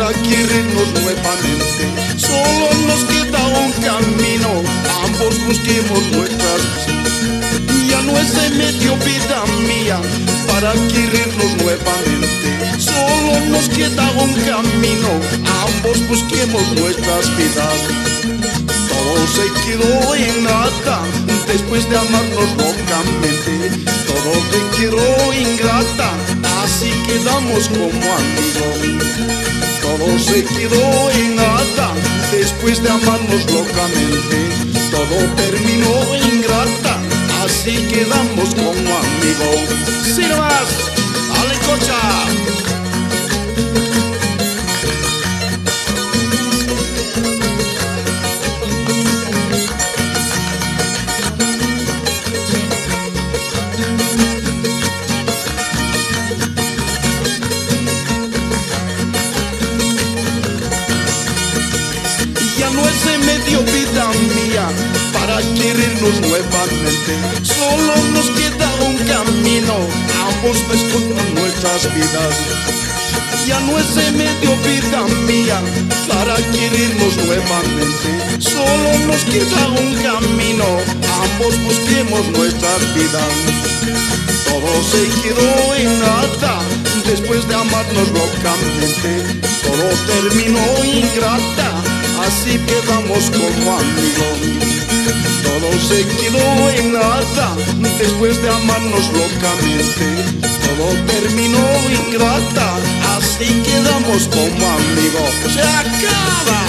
para querernos nuevamente. Solo nos queda un camino, ambos busquemos nuestras. Ya no es de medio, vida mía, para querernos nuevamente. Solo nos queda un camino, ambos busquemos nuestras vidas. Todo se quedó en nada después de amarnos locamente. Todo te quedó ingrata, así quedamos como amigos. Todo se quedó en nada después de amarnos locamente. Todo terminó ingrata, así quedamos como amigos. ¡Sí nomás! ¡Ale, cocha! Ya no es de medio, vida mía, para querernos nuevamente. Solo nos queda un camino, ambos descontan nuestras vidas. Ya no es de medio, vida mía, para querernos nuevamente. Solo nos queda un camino, ambos busquemos nuestras vidas. Todo se quedó en nada después de amarnos locamente. Todo terminó ingrata, así quedamos como amigos. Todo se quedó en nada después de amarnos locamente. Todo terminó ingrata, así quedamos como amigos. ¡Se acaba!